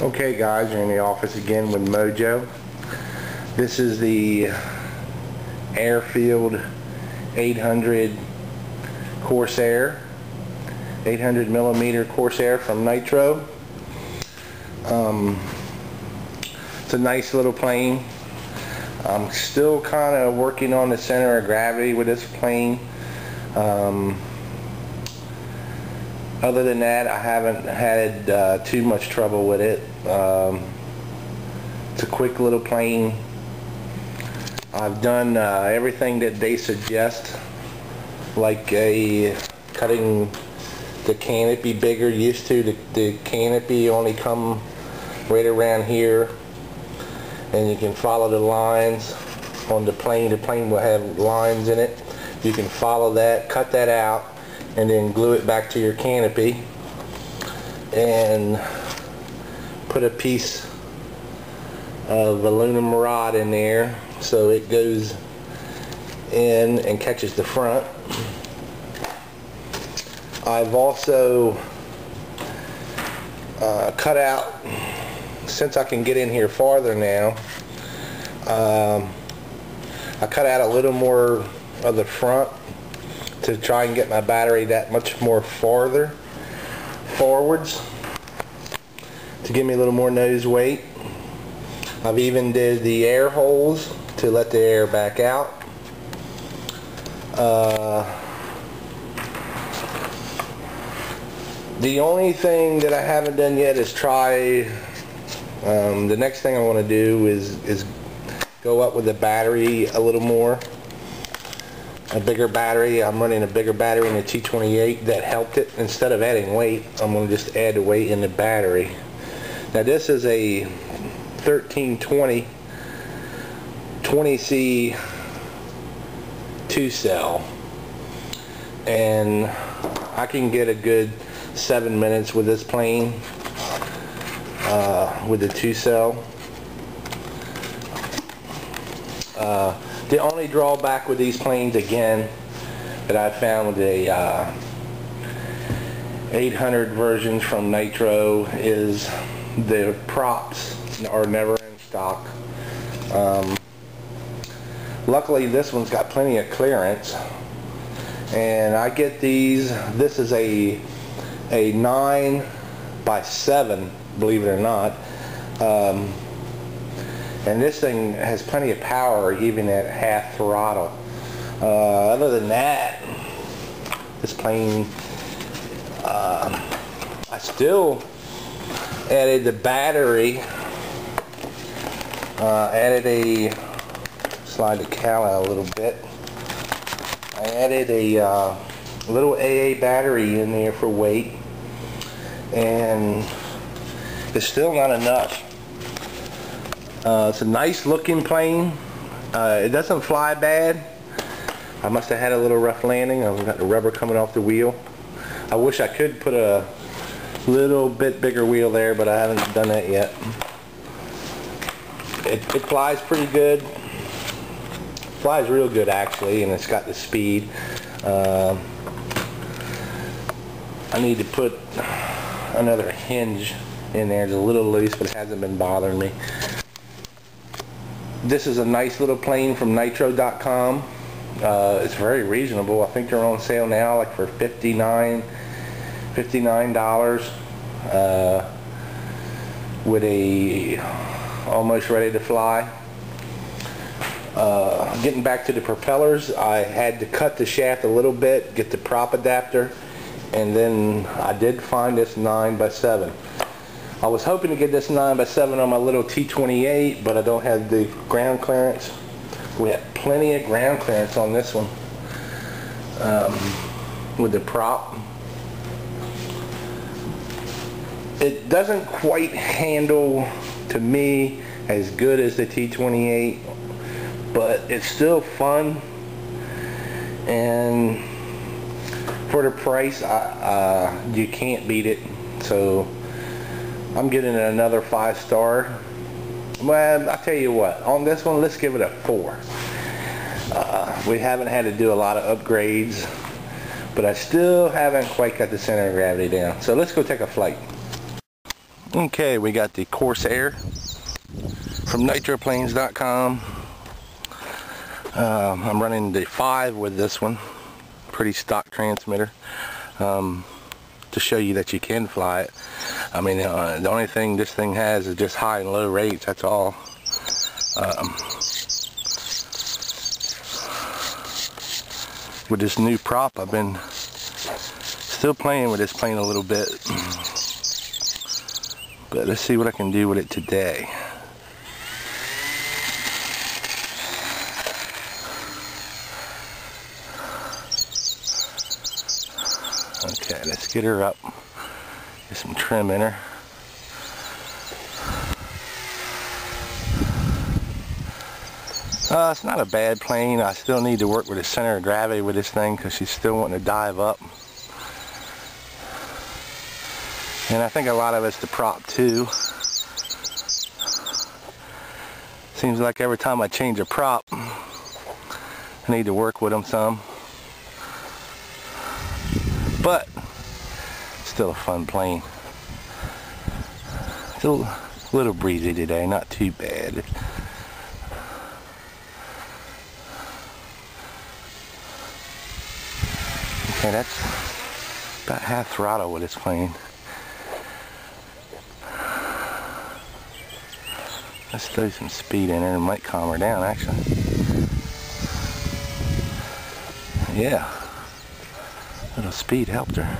Okay guys, you're in the office again with Mojo. This is the Airfield 800 Corsair, 800 millimeter Corsair from Nitro. It's a nice little plane. I'm still kind of working on the center of gravity with this plane. Other than that, I haven't had too much trouble with it. It's a quick little plane. I've done everything that they suggest, like cutting the canopy bigger. Used to the canopy only come right around here, and you can follow the lines on the plane. The plane will have lines in it. You can follow that, cut that out, and then glue it back to your canopy and put a piece of aluminum rod in there so it goes in and catches the front. I've also cut out, since I can get in here farther now, I cut out a little more of the front to try and get my battery that much more farther forwards to give me a little more nose weight. I've even did the air holes to let the air back out. The only thing that I haven't done yet is try, the next thing I want to do is go up with the battery a little more. A bigger battery. I'm running a bigger battery in the T28 that helped it. Instead of adding weight, I'm going to just add the weight in the battery. Now this is a 1320 20C 2-cell, and I can get a good 7 minutes with this plane with the 2-cell. The only drawback with these planes, again, that I found with the 800 versions from Nitro is the props are never in stock. Luckily this one's got plenty of clearance, and I get these. This is a 9x7, believe it or not. And this thing has plenty of power even at half throttle. Other than that, this plane, I still added the battery, added a, slide the cowl out a little bit, I added a little AA battery in there for weight, and it's still not enough. It's a nice looking plane. It doesn't fly bad. I must have had a little rough landing. I've got the rubber coming off the wheel. I wish I could put a little bit bigger wheel there, but I haven't done that yet. It flies pretty good. Flies real good actually, and it's got the speed. I need to put another hinge in there. It's a little loose, but it hasn't been bothering me. This is a nice little plane from Nitro.com. It's very reasonable. I think they're on sale now, like for $59 with a almost ready to fly. Getting back to the propellers, I had to cut the shaft a little bit, get the prop adapter, and then I did find this 9x7. I was hoping to get this 9x7 on my little T28, but I don't have the ground clearance. We have plenty of ground clearance on this one with the prop. It doesn't quite handle, to me, as good as the T28, but it's still fun, and for the price, you can't beat it. So I'm giving it another 5-star. Well, I'll tell you what, on this one, let's give it a 4. We haven't had to do a lot of upgrades, but I still haven't quite got the center of gravity down. So let's go take a flight. Okay, we got the Corsair from nitroplanes.com. I'm running the 5 with this one, pretty stock transmitter, to show you that you can fly it. I mean, the only thing this thing has is just high and low rates, that's all. With this new prop, I've been still playing with this plane a little bit, but let's see what I can do with it today. Okay, let's get her up, get some trim in her. It's not a bad plane. I still need to work with the center of gravity with this thing because she's still wanting to dive up. And I think a lot of it's the prop too. Seems like every time I change a prop, I need to work with them some. But still a fun plane. Still a little breezy today, not too bad. Okay, that's about half throttle with this plane. Let's throw some speed in her and might calm her down actually. Yeah, a little speed helped her.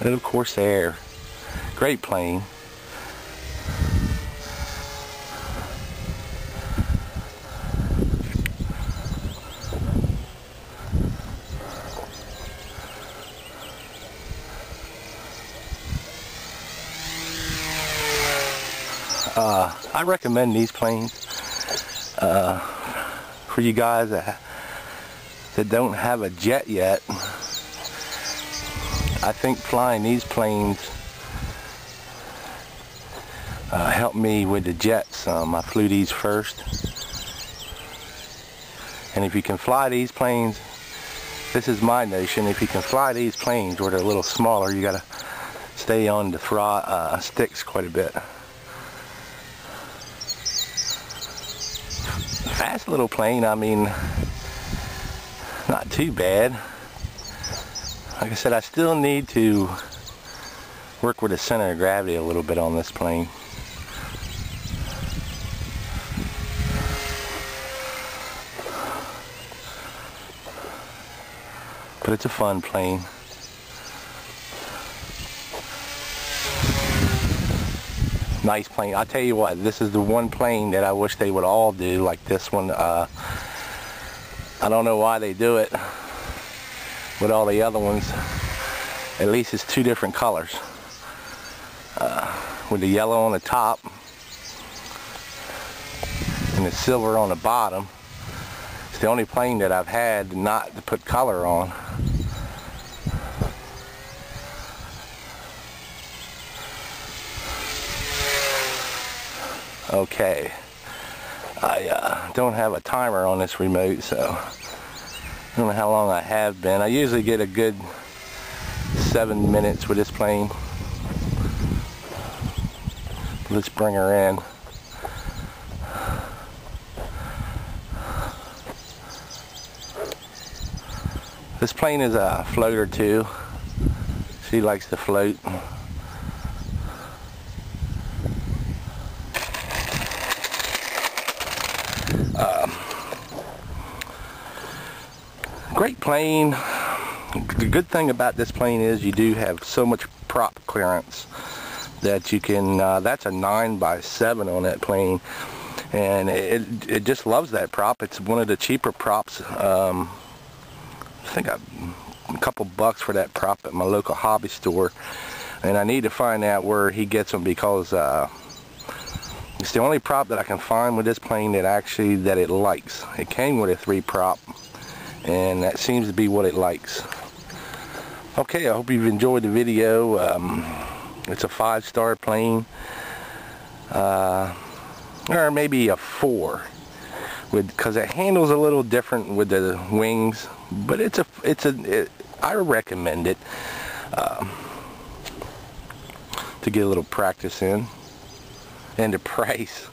Little Corsair, great plane. I recommend these planes for you guys that don't have a jet yet. I think flying these planes helped me with the jets. I flew these first, and if you can fly these planes, this is my notion, if you can fly these planes where they're a little smaller, you gotta stay on the sticks quite a bit. Fast little plane, I mean, not too bad. Like I said, I still need to work with the center of gravity a little bit on this plane. But it's a fun plane. Nice plane. I'll tell you what, this is the one plane that I wish they would all do like this one. I don't know why they do it with all the other ones. At least it's 2 different colors. With the yellow on the top and the silver on the bottom. It's the only plane that I've had not to put color on. Okay, I don't have a timer on this remote, so I don't know how long I have been. I usually get a good 7 minutes with this plane. Let's bring her in. This plane is a floater too. She likes to float. Great plane. The good thing about this plane is you do have so much prop clearance that you can, that's a 9x7 on that plane, and it just loves that prop. It's one of the cheaper props. I think a couple bucks for that prop at my local hobby store, and I need to find out where he gets them because it's the only prop that I can find with this plane that it likes. It came with a 3 prop, and that seems to be what it likes. Okay, I hope you've enjoyed the video. It's a 5-star plane. or maybe a 4, because it handles a little different with the wings, but I recommend it to get a little practice in. And the price,